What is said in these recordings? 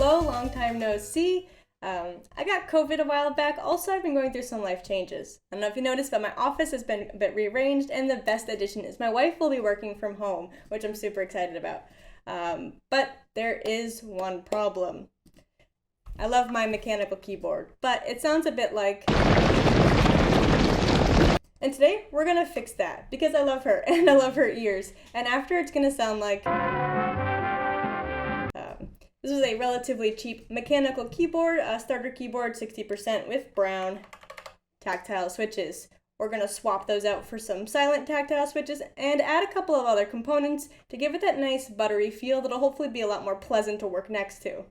Hello, long time no see. I got COVID a while back. Also, I've been going through some life changes. I don't know if you noticed, but my office has been a bit rearranged, and the best addition is my wife will be working from home, which I'm super excited about. But there is one problem. I love my mechanical keyboard, but it sounds a bit like... And today, we're gonna fix that, because I love her, and I love her ears. And after, it's gonna sound like... This is a relatively cheap mechanical keyboard, a starter keyboard, 60% with brown tactile switches. We're going to swap those out for some silent tactile switches and add a couple of other components to give it that nice buttery feel that'll hopefully be a lot more pleasant to work next to.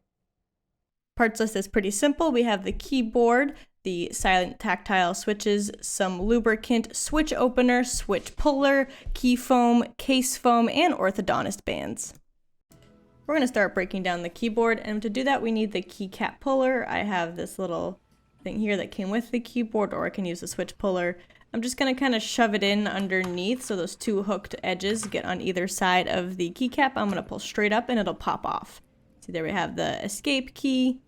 Parts list is pretty simple. We have the keyboard, the silent tactile switches, some lubricant, switch opener, switch puller, key foam, case foam, and orthodontist bands. We're going to start breaking down the keyboard, and to do that we need the keycap puller. I have this little thing here that came with the keyboard, or I can use the switch puller. I'm just going to kind of shove it in underneath so those two hooked edges get on either side of the keycap. I'm going to pull straight up and it'll pop off. See, there we have the escape key,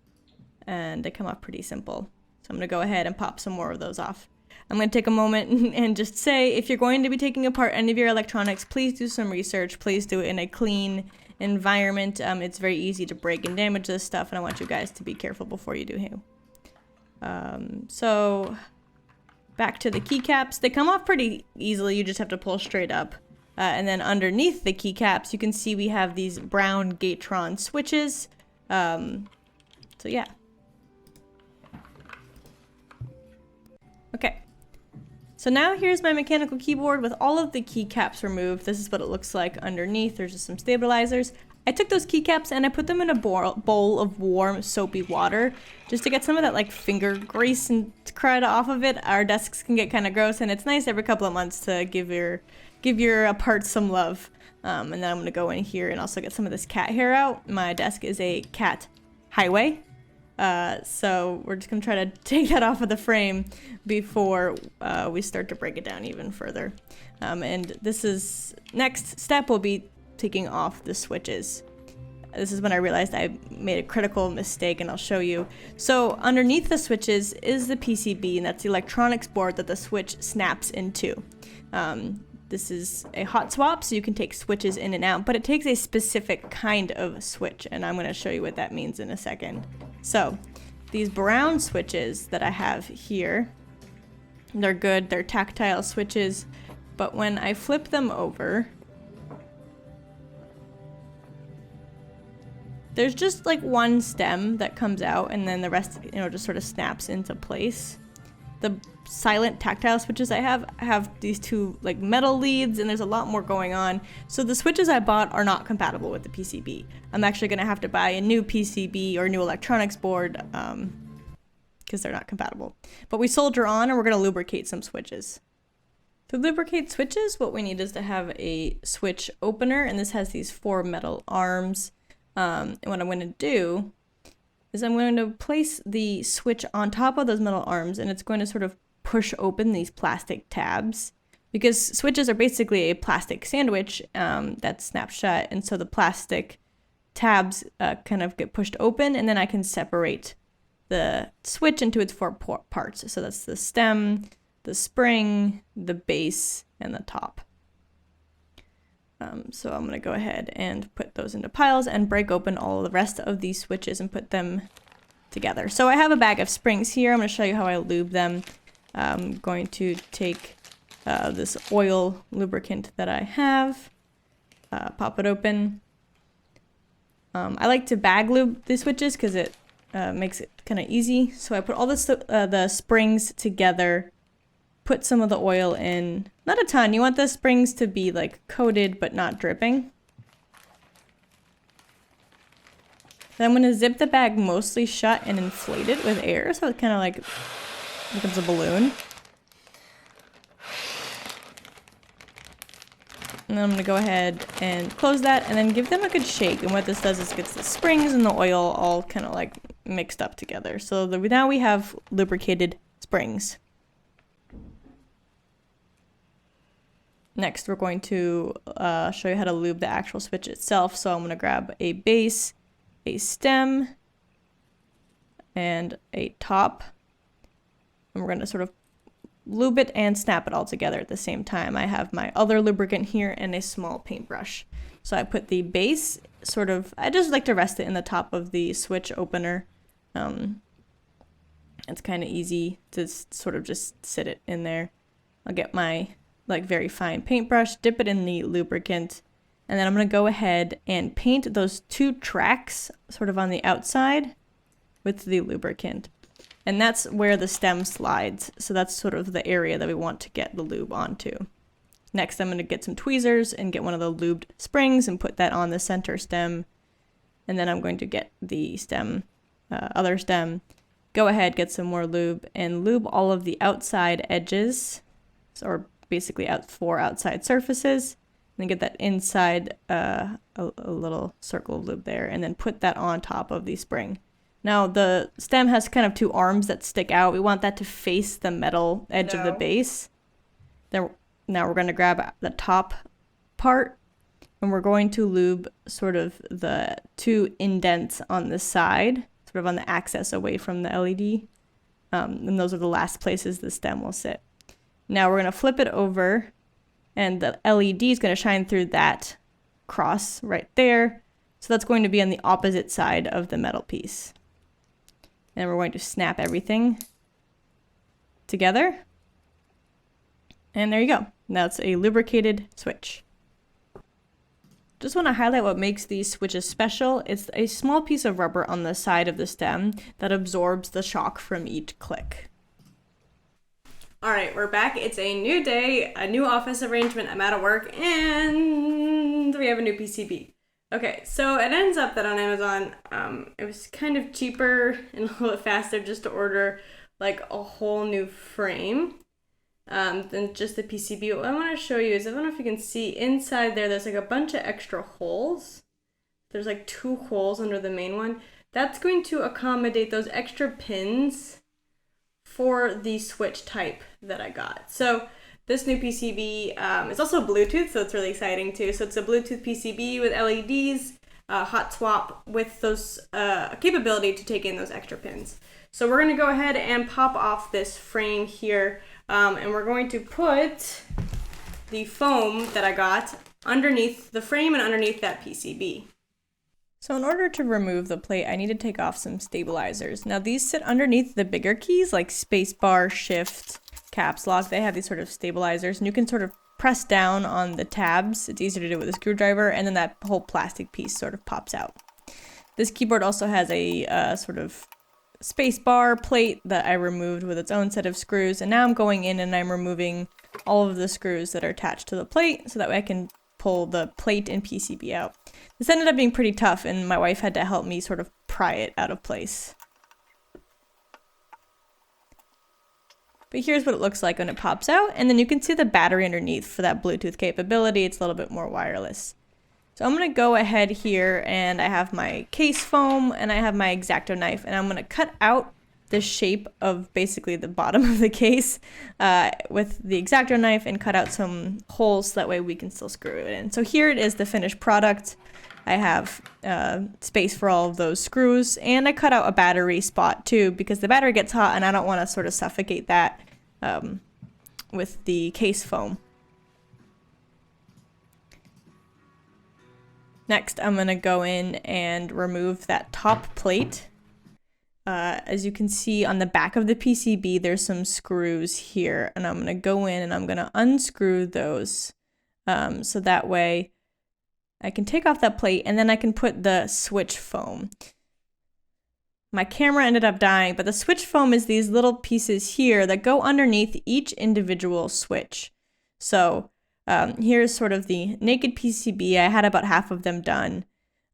and they come off pretty simple. So I'm going to go ahead and pop some more of those off. I'm going to take a moment and just say, if you're going to be taking apart any of your electronics, please do some research. Please do it in a clean environment. It's very easy to break and damage this stuff, and I want you guys to be careful before you do. So back to the keycaps. They come off pretty easily. You just have to pull straight up. And then underneath the keycaps, you can see we have these brown Gatron switches. So yeah. Okay. So now here's my mechanical keyboard with all of the keycaps removed. This is what it looks like underneath. There's just some stabilizers. I took those keycaps and I put them in a bowl of warm soapy water just to get some of that like finger grease and crud off of it. Our desks can get kind of gross, and it's nice every couple of months to give your parts some love. And then I'm gonna go in here and also get some of this cat hair out. My desk is a cat highway. So we're just gonna try to take that off of the frame before we start to break it down even further. And this is, next step will be taking off the switches. This is when I realized I made a critical mistake, and I'll show you. So underneath the switches is the PCB, and that's the electronics board that the switch snaps into. This is a hot swap, so you can take switches in and out, but it takes a specific kind of switch, and I'm going to show you what that means in a second. So these brown switches that I have here, they're good, they're tactile switches, but when I flip them over, there's just like one stem that comes out, and then the rest, just sort of snaps into place. The silent tactile switches I have these two like metal leads, and there's a lot more going on. So the switches I bought are not compatible with the PCB. I'm actually gonna have to buy a new PCB or new electronics board because they're not compatible. But we solder on, and we're gonna lubricate some switches. To lubricate switches, what we need is to have a switch opener, and this has these 4 metal arms. And what I'm going to do is I'm going to place the switch on top of those metal arms, and it's going to sort of push open these plastic tabs, because switches are basically a plastic sandwich that snaps shut, and so the plastic tabs kind of get pushed open, and then I can separate the switch into its 4 parts. So that's the stem, the spring, the base, and the top. So I'm going to go ahead and put those into piles and break open all the rest of these switches and put them together. So I have a bag of springs here. I'm going to show you how I lube them. I'm going to take this oil lubricant that I have, pop it open. I like to bag lube the switches because it makes it kind of easy. So I put all the springs together, put some of the oil in, not a ton. You want the springs to be like coated but not dripping. Then I'm going to zip the bag mostly shut and inflate it with air, so it kind of like becomes a balloon. And then I'm going to go ahead and close that and then give them a good shake. And what this does is gets the springs and the oil all kind of like mixed up together. So now we have lubricated springs. Next, we're going to show you how to lube the actual switch itself. So I'm going to grab a base, a stem, and a top. And we're going to sort of lube it and snap it all together at the same time. I have my other lubricant here and a small paintbrush. So I put the base sort of, I just like to rest it in the top of the switch opener. It's kind of easy to sort of just sit it in there. I'll get my like very fine paintbrush, dip it in the lubricant, and then I'm going to go ahead and paint those 2 tracks sort of on the outside with the lubricant. And that's where the stem slides. So that's sort of the area that we want to get the lube onto. Next, I'm going to get some tweezers and get one of the lubed springs and put that on the center stem. And then I'm going to get the stem, other stem, go ahead, get some more lube, and lube all of the outside edges, or basically 4 outside surfaces. And then get that inside a little circle of lube there, and then put that on top of the spring. Now the stem has kind of 2 arms that stick out. We want that to face the metal edge of the base. Then now we're going to grab the top part, and we're going to lube sort of the 2 indents on the side, sort of on the axis away from the LED. And those are the last places the stem will sit. Now we're going to flip it over, and the LED is going to shine through that cross right there. So that's going to be on the opposite side of the metal piece. And we're going to snap everything together. And there you go. Now it's a lubricated switch. Just want to highlight what makes these switches special. It's a small piece of rubber on the side of the stem that absorbs the shock from each click. All right, we're back. It's a new day, a new office arrangement. I'm out of work, and we have a new PCB. Okay, so it ends up that on Amazon, it was kind of cheaper and a little bit faster just to order like a whole new frame than just the PCB. What I want to show you is, I don't know if you can see inside there's like a bunch of extra holes. There's like 2 holes under the main one. That's going to accommodate those extra pins for the switch type that I got. So this new PCB is also Bluetooth, so it's really exciting too. So it's a Bluetooth PCB with LEDs, hot swap with those capability to take in those extra pins. So we're going to go ahead and pop off this frame here, and we're going to put the foam that I got underneath the frame and underneath that PCB. So in order to remove the plate, I need to take off some stabilizers. Now these sit underneath the bigger keys like spacebar, shift, caps lock. They have these sort of stabilizers, and you can sort of press down on the tabs. It's easier to do with a screwdriver, and then that whole plastic piece sort of pops out. This keyboard also has a sort of spacebar plate that I removed with its own set of screws, and now I'm going in and I'm removing all of the screws that are attached to the plate so that way I can pull the plate and PCB out. This ended up being pretty tough, and my wife had to help me sort of pry it out of place. But here's what it looks like when it pops out, and then you can see the battery underneath for that Bluetooth capability. It's a little bit more wireless. So I'm going to go ahead here, and I have my case foam and I have my X-Acto knife, and I'm going to cut out the shape of basically the bottom of the case with the X-Acto knife and cut out some holes so that way we can still screw it in. So here it is, the finished product. I have space for all of those screws, and I cut out a battery spot too because the battery gets hot and I don't want to sort of suffocate that with the case foam. Next, I'm going to go in and remove that top plate. As you can see on the back of the PCB, there's some screws here, and I'm going to go in and I'm going to unscrew those so that way I can take off that plate, and then I can put the switch foam. My camera ended up dying, but the switch foam is these little pieces here that go underneath each individual switch. So here's sort of the naked PCB. I had about half of them done.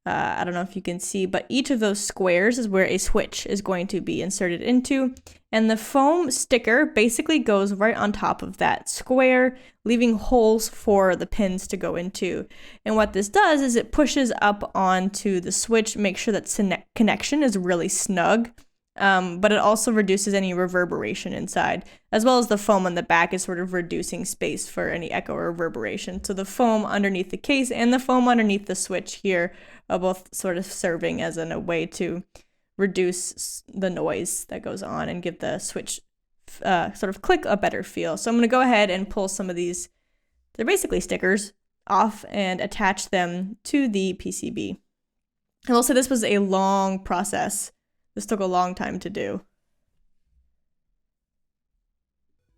I don't know if you can see, but each of those squares is where a switch is going to be inserted into. And the foam sticker basically goes right on top of that square, leaving holes for the pins to go into. And what this does is it pushes up onto the switch, make sure that connection is really snug. But it also reduces any reverberation inside, as well as the foam on the back is sort of reducing space for any echo or reverberation. So the foam underneath the case and the foam underneath the switch here are both sort of serving as a way to reduce the noise that goes on and give the switch sort of click a better feel. So I'm going to go ahead and pull some of these, they're basically stickers, off and attach them to the PCB. I will say this was a long process. This took a long time to do.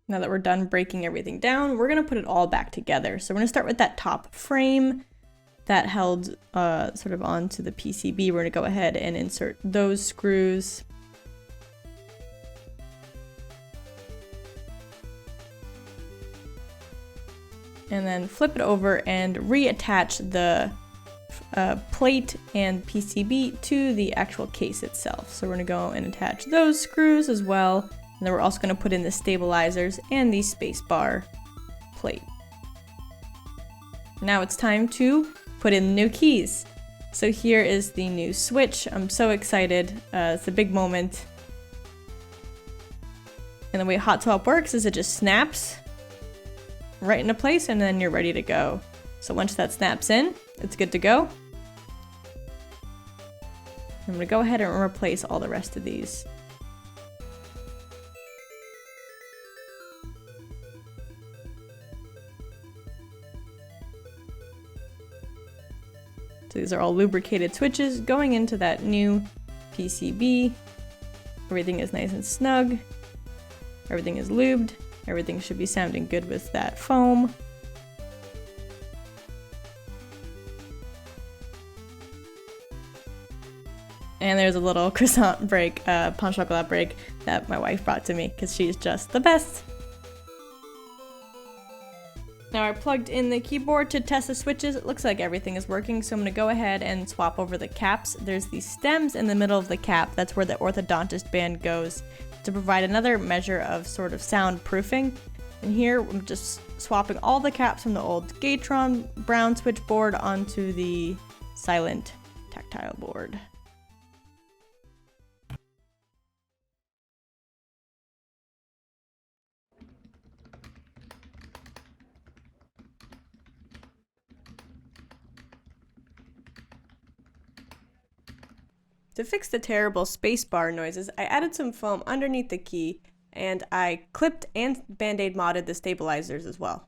Now that we're done breaking everything down, we're going to put it all back together. So we're going to start with that top frame that held sort of onto the PCB. We're going to go ahead and insert those screws. And then flip it over and reattach the plate and PCB to the actual case itself. So we're going to go and attach those screws as well. And then we're also going to put in the stabilizers and the spacebar plate. Now it's time to put in the new keys. So here is the new switch. I'm so excited. It's a big moment. And the way hot swap works is it just snaps right into place and then you're ready to go. So once that snaps in, it's good to go. I'm going to go ahead and replace all the rest of these. So these are all lubricated switches going into that new PCB. Everything is nice and snug. Everything is lubed. Everything should be sounding good with that foam. And there's a little croissant break, pain chocolat break that my wife brought to me because she's just the best. Now I plugged in the keyboard to test the switches. It looks like everything is working, so I'm going to go ahead and swap over the caps. There's these stems in the middle of the cap. That's where the orthodontist band goes to provide another measure of sort of soundproofing. And here I'm just swapping all the caps from the old Gatron brown switchboard onto the silent tactile board. To fix the terrible spacebar noises, I added some foam underneath the key, and I clipped and band-aid modded the stabilizers as well.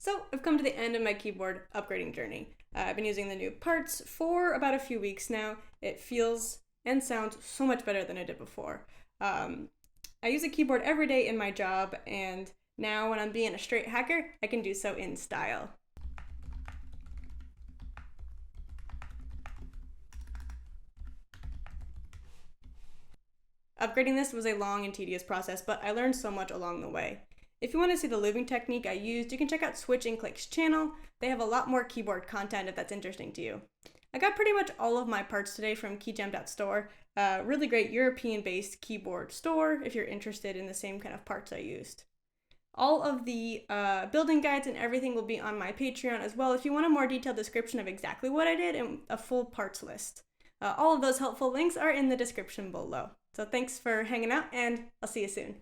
So I've come to the end of my keyboard upgrading journey. I've been using the new parts for about a few weeks now. It feels and sounds so much better than it did before. I use a keyboard every day in my job, and now when I'm being a straight hacker, I can do so in style. Upgrading this was a long and tedious process, but I learned so much along the way. If you want to see the lubing technique I used, you can check out Switch and Click's channel. They have a lot more keyboard content if that's interesting to you. I got pretty much all of my parts today from KeyGem.store. Really great European-based keyboard store if you're interested in the same kind of parts I used. All of the building guides and everything will be on my Patreon as well if you want a more detailed description of exactly what I did and a full parts list. All of those helpful links are in the description below. So thanks for hanging out, and I'll see you soon.